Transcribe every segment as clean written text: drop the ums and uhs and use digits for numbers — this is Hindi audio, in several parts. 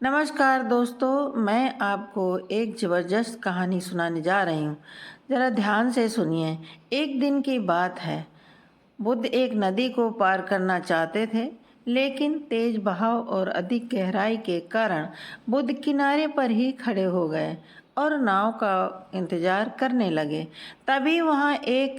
नमस्कार दोस्तों, मैं आपको एक ज़बरदस्त कहानी सुनाने जा रही हूँ। ज़रा ध्यान से सुनिए। एक दिन की बात है। बुद्ध एक नदी को पार करना चाहते थे, लेकिन तेज बहाव और अधिक गहराई के कारण बुद्ध किनारे पर ही खड़े हो गए और नाव का इंतज़ार करने लगे। तभी वहाँ एक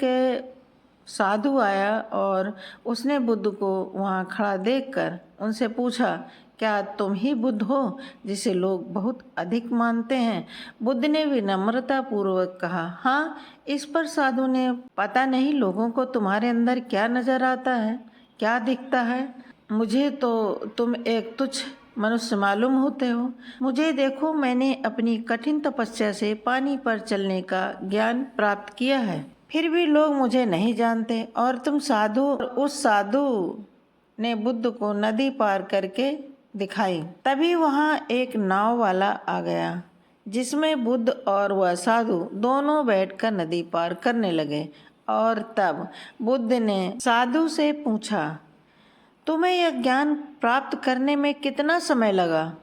साधु आया और उसने बुद्ध को वहाँ खड़ा देखकर उनसे पूछा, क्या तुम ही बुद्ध हो जिसे लोग बहुत अधिक मानते हैं? बुद्ध ने विनम्रता पूर्वक कहा, हाँ। इस पर साधु ने, पता नहीं लोगों को तुम्हारे अंदर क्या नजर आता है, क्या दिखता है। मुझे तो तुम एक तुच्छ मनुष्य मालूम होते हो। मुझे देखो, मैंने अपनी कठिन तपस्या से पानी पर चलने का ज्ञान प्राप्त किया है, फिर भी लोग मुझे नहीं जानते। और तुम साधु। उस साधु ने बुद्ध को नदी पार करके दिखाई। तभी वहाँ एक नाव वाला आ गया जिसमें बुद्ध और वह साधु दोनों बैठकर नदी पार करने लगे। और तब बुद्ध ने साधु से पूछा, तुम्हें यह ज्ञान प्राप्त करने में कितना समय लगा?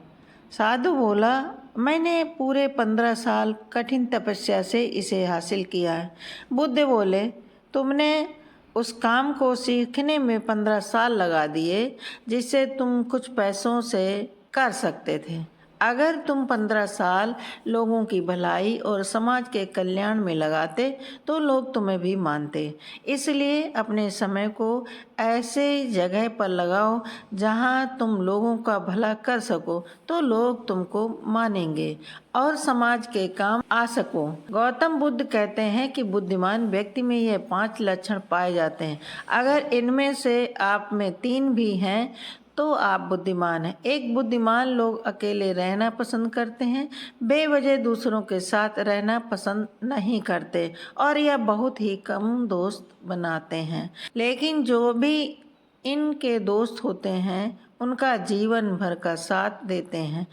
साधु बोला, मैंने पूरे 15 साल कठिन तपस्या से इसे हासिल किया है। बुद्ध बोले, तुमने उस काम को सीखने में 15 साल लगा दिए जिसे तुम कुछ पैसों से कर सकते थे। अगर तुम 15 साल लोगों की भलाई और समाज के कल्याण में लगाते तो लोग तुम्हें भी मानते। इसलिए अपने समय को ऐसे जगह पर लगाओ जहां तुम लोगों का भला कर सको, तो लोग तुमको मानेंगे और समाज के काम आ सको। गौतम बुद्ध कहते हैं कि बुद्धिमान व्यक्ति में यह 5 लक्षण पाए जाते हैं। अगर इनमें से आप में 3 भी हैं तो आप बुद्धिमान हैं। एक, बुद्धिमान लोग अकेले रहना पसंद करते हैं, बेवजह दूसरों के साथ रहना पसंद नहीं करते और यह बहुत ही कम दोस्त बनाते हैं। लेकिन जो भी इनके दोस्त होते हैं उनका जीवन भर का साथ देते हैं।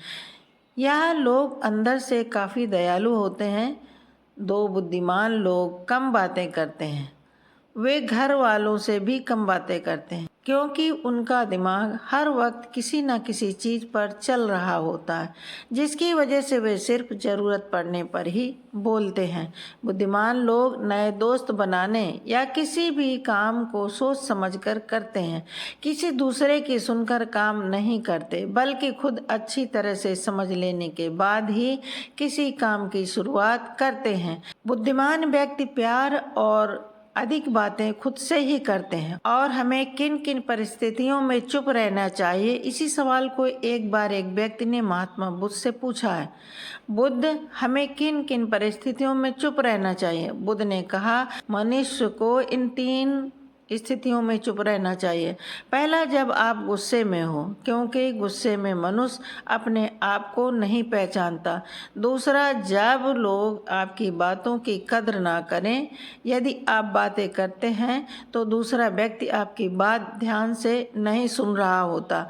यह लोग अंदर से काफ़ी दयालु होते हैं। 2, बुद्धिमान लोग कम बातें करते हैं। वे घर वालों से भी कम बातें करते हैं क्योंकि उनका दिमाग हर वक्त किसी न किसी चीज़ पर चल रहा होता है, जिसकी वजह से वे सिर्फ ज़रूरत पड़ने पर ही बोलते हैं। बुद्धिमान लोग नए दोस्त बनाने या किसी भी काम को सोच समझकर करते हैं। किसी दूसरे की सुनकर काम नहीं करते, बल्कि खुद अच्छी तरह से समझ लेने के बाद ही किसी काम की शुरुआत करते हैं। बुद्धिमान व्यक्ति प्यार और अधिक बातें खुद से ही करते हैं। और हमें किन किन परिस्थितियों में चुप रहना चाहिए, इसी सवाल को एक बार एक व्यक्ति ने महात्मा बुद्ध से पूछा है। बुद्ध, हमें किन किन परिस्थितियों में चुप रहना चाहिए? बुद्ध ने कहा, मनुष्य को इन 3 स्थितियों में चुप रहना चाहिए। पहला, जब आप गुस्से में हो, क्योंकि गुस्से में मनुष्य अपने आप को नहीं पहचानता। दूसरा, जब लोग आपकी बातों की कद्र ना करें। यदि आप बातें करते हैं तो दूसरा व्यक्ति आपकी बात ध्यान से नहीं सुन रहा होता,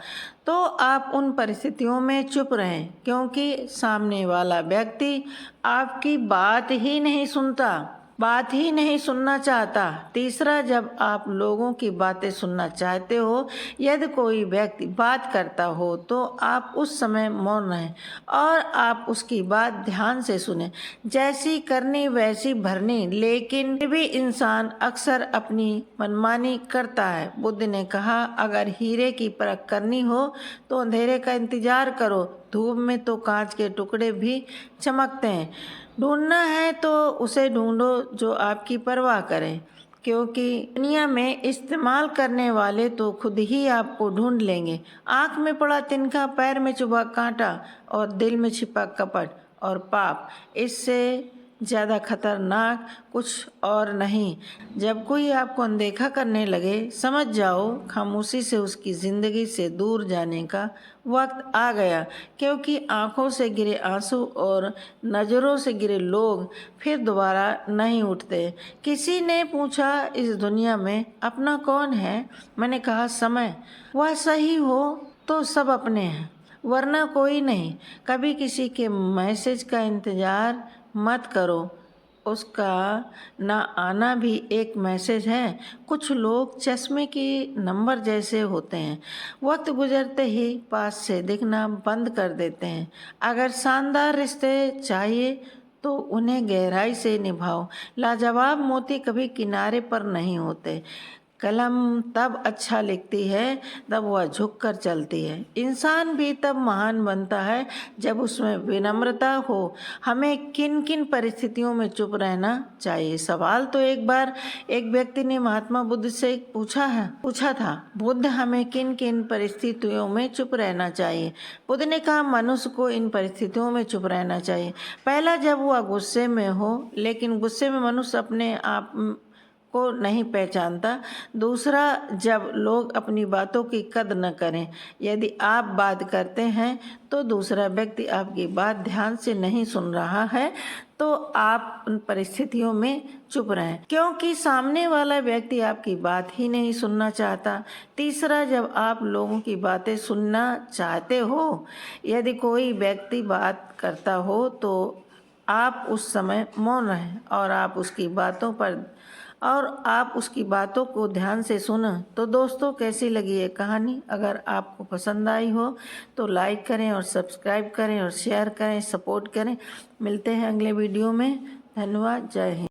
तो आप उन परिस्थितियों में चुप रहें, क्योंकि सामने वाला व्यक्ति आपकी बात ही नहीं सुनना चाहता। तीसरा, जब आप लोगों की बातें सुनना चाहते हो, यदि कोई व्यक्ति बात करता हो तो आप उस समय मौन रहें और आप उसकी बात ध्यान से सुनें। जैसी करनी वैसी भरनी, लेकिन फिर भी इंसान अक्सर अपनी मनमानी करता है। बुद्ध ने कहा, अगर हीरे की परख करनी हो तो अंधेरे का इंतजार करो। धूप में तो कांच के टुकड़े भी चमकते हैं। ढूंढना है तो उसे ढूंढो जो आपकी परवाह करे, क्योंकि दुनिया में इस्तेमाल करने वाले तो खुद ही आपको ढूंढ लेंगे। आँख में पड़ा तिनका, पैर में चुभा कांटा और दिल में छिपा कपट और पाप, इससे ज़्यादा खतरनाक कुछ और नहीं। जब कोई आपको अनदेखा करने लगे, समझ जाओ खामोशी से उसकी ज़िंदगी से दूर जाने का वक्त आ गया, क्योंकि आँखों से गिरे आंसू और नज़रों से गिरे लोग फिर दोबारा नहीं उठते। किसी ने पूछा, इस दुनिया में अपना कौन है? मैंने कहा, समय। वह सही हो तो सब अपने हैं, वरना कोई नहीं। कभी किसी के मैसेज का इंतज़ार मत करो, उसका ना आना भी एक मैसेज है। कुछ लोग चश्मे की नंबर जैसे होते हैं, वक्त गुजरते ही पास से दिखना बंद कर देते हैं। अगर शानदार रिश्ते चाहिए तो उन्हें गहराई से निभाओ। लाजवाब मोती कभी किनारे पर नहीं होते। कलम तब अच्छा लिखती है तब वह झुक कर चलती है। इंसान भी तब महान बनता है जब उसमें विनम्रता हो। हमें किन किन परिस्थितियों में चुप रहना चाहिए? सवाल तो एक बार एक व्यक्ति ने महात्मा बुद्ध से पूछा था, बुद्ध हमें किन किन परिस्थितियों में चुप रहना चाहिए? बुद्ध ने कहा, मनुष्य को इन परिस्थितियों में चुप रहना चाहिए। पहला, जब वह गुस्से में हो, लेकिन गुस्से में मनुष्य अपने आप को नहीं पहचानता। दूसरा, जब लोग अपनी बातों की कद्र न करें। यदि आप बात करते हैं तो दूसरा व्यक्ति आपकी बात ध्यान से नहीं सुन रहा है तो आप उन परिस्थितियों में चुप रहें, क्योंकि सामने वाला व्यक्ति आपकी बात ही नहीं सुनना चाहता। तीसरा, जब आप लोगों की बातें सुनना चाहते हो, यदि कोई व्यक्ति बात करता हो तो आप उस समय मौन रहें और आप उसकी बातों को ध्यान से सुनें। तो दोस्तों, कैसी लगी ये कहानी? अगर आपको पसंद आई हो तो लाइक करें और सब्सक्राइब करें और शेयर करें, सपोर्ट करें। मिलते हैं अगले वीडियो में। धन्यवाद। जय हिंद।